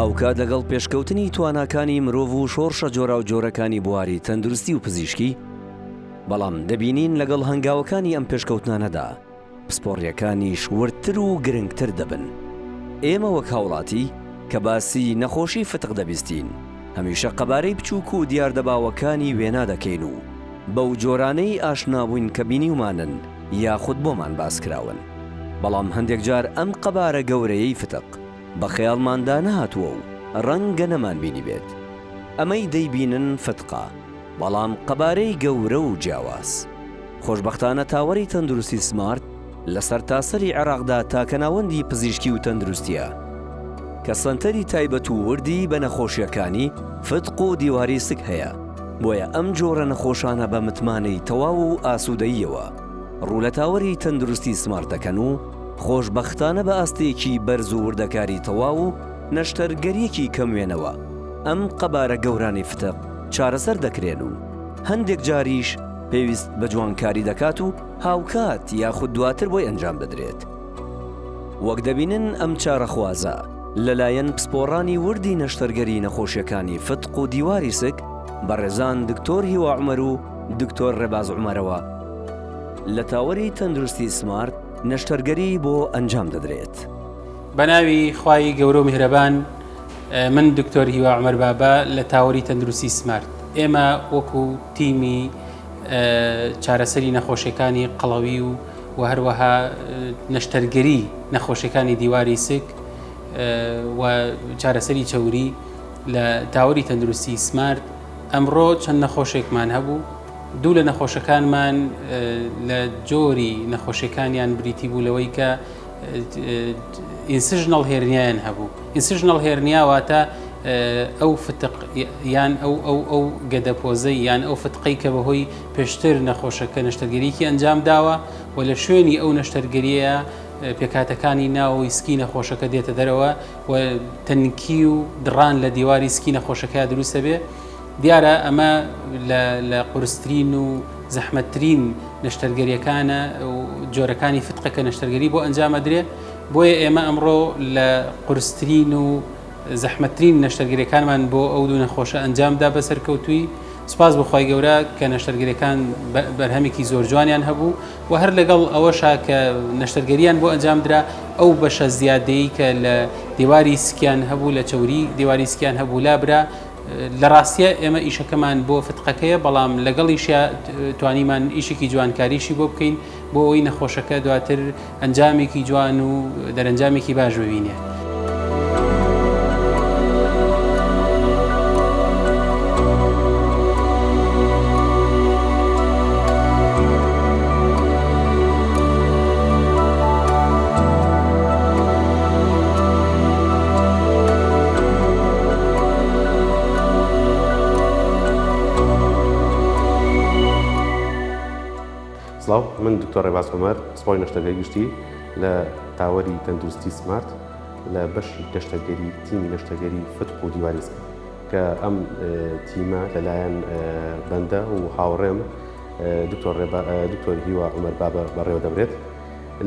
هاوکات لەگەڵ پێشکەوتنی تواناکانی مرۆڤ و شۆڕشە جۆرا و جۆرەکانی بواری تەندروستی و پزیشکی، بەڵام دەبینین لەگەڵ هەنگاوەکانی ئەم پێشکەوتنانەدا پسپۆڕیەکانیش وردتر و گرنگتر دەبن. ئێمە وەک هاوڵاتی کە باسی نەخۆشی فتق دەبیستین، هەمیشە قەبارەی بچووک و دیاردەباوەکانی وێنا دەکەین و بەو جۆرانەی ئاشنابووین کە بینیومانن یاخود بۆمان باس کراون. بەڵام هەندێک جار ئەم قەبارە گەورەیەی فتق بە خەیاڵماندا نەهاتووە و ڕەنگە نەمان بینی بێت. ئەمەی دەیبینن فتقە، بەڵام قەبارەی گەورە و جیاواز. خۆشبەختانە تاوەری تەندروستی سمارت لە سەرتاسەری عێراقدا تاکەناوەندی پزیشکی و تەندروستیە کە سەنتەری تایبەت و وردی بە نەخۆشیەکانی فتق و دیواری سک هەیە. بۆیە ئەم جۆرە نەخۆشانە بە متمانەی تەواو و ئاسوودەییەوە ڕوو لە تاوەری تەندروستی سمارت دەکەن و خۆشبەختانە بە ئاستەیەکی بەرز و وردەکاری تەواو و نەشتەرگەریەکی کەموێنەوە ئەم قەبارە گەورانی فتق چارەسەر دەکرێن و هەندێک جاریش پێویست بە جوانکاری دەکات و هاوکات یاخود دواتر بۆی ئەنجام بدرێت. وەک دەبینن ئەم چارەخوازە لەلایەن پسپۆڕانی وردی نەشتەرگەری نەخۆشیەکانی فتق و دیواری سک بەڕێزان دکتۆر هیوا عومەر و دکتۆر ڕێباز عومەرەوە لە تاوەری تەندروستی سمارت نەشتەرگەری بۆ ئەنجام دەدرێت. بەناوی خوای گەورە و میهرەبان، من دکتۆر هیوا عومەر بابا لە تاوەری تەندروستی سمارت. ئێمە وەکو تیمی چارەسەری نەخۆشیەکانی قەڵەوی و هەروەها نەشتەرگەری نەخۆشیەکانی دیواری سک و چارەسەری چەوری لە تاوەری تەندروستی سمارت ئەمڕۆ چەند نەخۆشێکمان هەبوو. دوو لە نەخۆشەکانمان لە جۆری نەخۆشیەکانیان بریتی بوو لەوەی کە ئینسژنەڵ هێرنیایان هەبوو. ئینسژنەڵ هێرنیا واتە ئەو فتق یان ئەو گەدەپۆزەی یان ئەو فتقەی کە بەهۆی پێشتر نەخۆشەکە نەشتەرگەریکی ئەنجام داوە و لە شوێنی ئەو نەشتەرگەریە پێکاتەکانی ناوەوەی سکی نەخۆشەکە دێتە دەرەوە و تەنکی و دڕان لە دیواری سکی نەخۆشەکە دروستە بێ. دیارە ئەمە لە قورسترین و زەحمەتترین نەشتەرگەریەکانە و جۆرەکانی فتقەکە نەشتەرگەری بۆ ئەنجامەدرێت. بۆیە ئێمە ئەمڕۆ لە قورسترین و زەحمەتترین نەشتەرگەریەکانمان بۆ ئەو دوو نەخۆشە ئەنجامدا بەسەرکەوتووی. سوپاس بخوای گەورە کە نەشتەرگەریەکان بەرهەمێکی زۆر جوانیان هەبوو و هەر لەگەڵ ئەوەشا کە نەشتەرگەریان بۆ ئەنجامدرا ئەو بەشە زیادەی کە لە دیواری سکیان هەبوو لە چەوری دیواری سکیان هەبوو لابرا. لە ڕاستیە ئێمە ئیشەکەمان بۆ فتقەکەیە، بەڵام لەگەڵیشە توانیمان ئیشێکی جوانکاریشی بۆ بکەین بۆ ئەوی نەخۆشەکە دواتر ئەنجامێکی جوان و دەرەنجامێکی باش ببینێ. من دکتۆر ڕێباز عومەر سپۆڕی نەشتەرگەری گشتی لە تاوەری تەندروستی سمارت لە بەشی نەشتەرگەری تیمی نەشتەرگەری فتق و دیواری سک کە ئەم تیمە لەلایەن بەندە و هاوڕێم دکتۆر هیوا عومەر بابا بەڕێوە دەبرێت.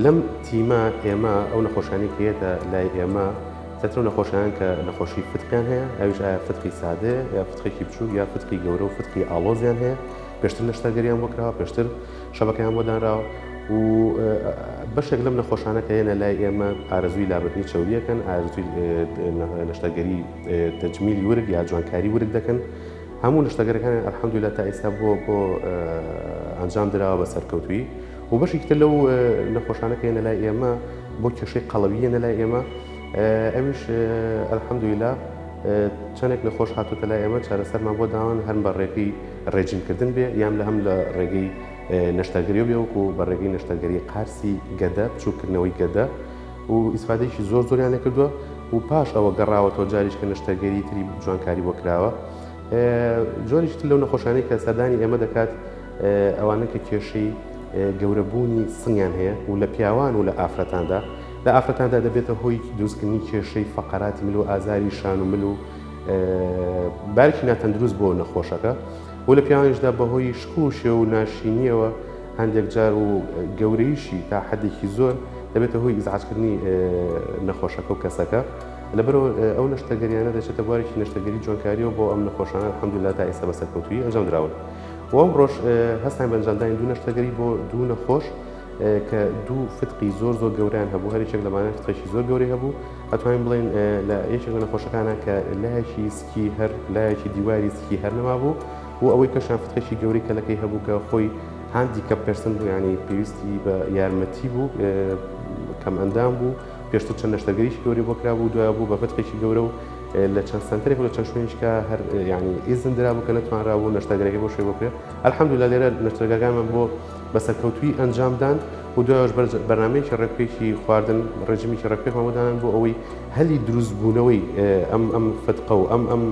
لەم تیمە ئێمە ئەو نەخۆشانی کێتە لای ئێمە تەترۆ نەخۆشیان کە نەخۆشی فتقیان هەیە، ئەویش ئایا فتقی سادە یا فتقێکی بچووک یا فتقی گەورە و فتقی ئاڵۆزیان هەیە، پێشتر نەشتەرگەریان بۆ کراوە، پێشتر شەبەکەیان بۆ دانراوە و بەشێک لەم نەخۆشانە کە هێنە لای ئێمە ئارەزووی لابردنی چەوریەکەن، ئارەزووی نەشتەرگەری تەجمیلی ورگ یا جوانکاری ورگ دەکەن. هەموو نەشتەرگەریەکان ئەلحەمدولیلا تا ئێستا بۆ ئەنجام دراوە بە سەرکەوتووی و بەشێکی تر لەو نەخۆشانە کە هێنە لای ئێمە بۆ کێشەی قەڵەوی هێنە لای ئێمە، ئەویش ئەلحەمدولیلا چەندێک نەخۆش هاتووتە لای ئێمە چارەسەرمان بۆ داوان هەم بە ڕێگەی ڕێجینکردن بێ یان لە هەم لە ڕێگەی نەشتەرگەری بێ وەکو بە ڕێگەی نەشتەرگەری قارسی گەدە بچووکردنەوەی گەدە و ئیسفادەیەکی زۆر زۆریان لێ کردووە و پاش ئەوە گەڕاوەتەوە جاریش کە نەشتەرگەری تری جوانکاری بۆ کراوە. جۆریش تر لەو نەخۆشانەی کە سەردانی ئێمە دەکات ئەوانە کە کێشەی گەورەبوونی سنگیان هەیە و لە پیاوان و لە ئافرەتاندا لە ئافرەتاندا دەبێتە هۆی دروستکردنی کێشەی فەقەراتی مل و ئازاری شان و مل و بارکی ناتەندروست بۆ نەخۆشەکە و لە پیاوانیشدا بەهۆی شکوشێ و ناشینیەوە هەندێک جار و گەورەیشی تا حەدێکی زۆر دەبێتە هۆی ئیزعاجکردنی نەخۆشەکە و کەسەکە لەبەرەوە ئەو نەشتەگەریانە دەچێتە بوارێکی نەشتەگەری جوانکاریەوە بۆ ئەم نەخۆشانە الحەمدوللا تا ئێستا بەسەرکەوتووی ئەنجام دراون. و ئەم ڕۆژ هەستان بە ئەنجامدانی دوو نەشتەگەری بۆ دوو نەخۆش کە دوو فتقی زۆر گەوریان هەبوو، هەر یەکێک لەمانە فتقێکی زۆر گەورەی هەبوو، ئەتوانین بڵێن لە یەکێک لە نەخۆشەکانە کە لایەکی سکی هەر لایەکی دیواری سکی هەر نەما بوو و ئەوەی کەشان فتقێکی گەوری کەلەکەی هەبوو کە خۆی هاندیکەپ پێرسن بوو، یعنی پێویستی بە یارمەتی بوو، کەم ئەندام بوو، پێشتر چەند نەشتەگەریشی گەوری بۆ کرا بوو، دوای بوو بە فتقێکی گەورە و لە چەند سنتەرێک و لە چەند شوێنیشکە هەر یعنی ئیزن درا بوو کە نەتوانرا بوو نەشتەگەرەکەی بۆ شوێ بۆ کرێ. الحەمدوللا لێرە نەشتەگەرەکانمان بۆ بەسەرکەوتووی ئەنجامدان و دوایش بەرنامەیەکی ڕێکپێکی خواردن ڕێژیمێکی ڕێکپێک مامۆدانان بۆ ئەوەی هەلی دروستبوونەوەی ئەم فتقە و ئەم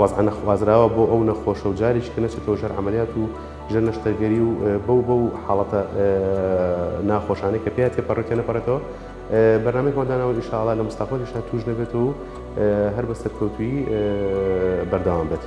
وەزعە نەخوازراوە بۆ ئەو نەخۆشە و جاریشکە نەچێتەوە ژەر عەمەلیات و ژەر نەشتەرگەری و بەو حاڵەتە ناخۆشانەی کە پێیان تێپەڕێت نەپەڕێتەوە. بەرنامەیەک مادانەوە ئینشاءڵڵا لە مستەقبەلیشدا توش نەبێتەوە و هەر بەسەرکەوتووی بەردەوام بێت.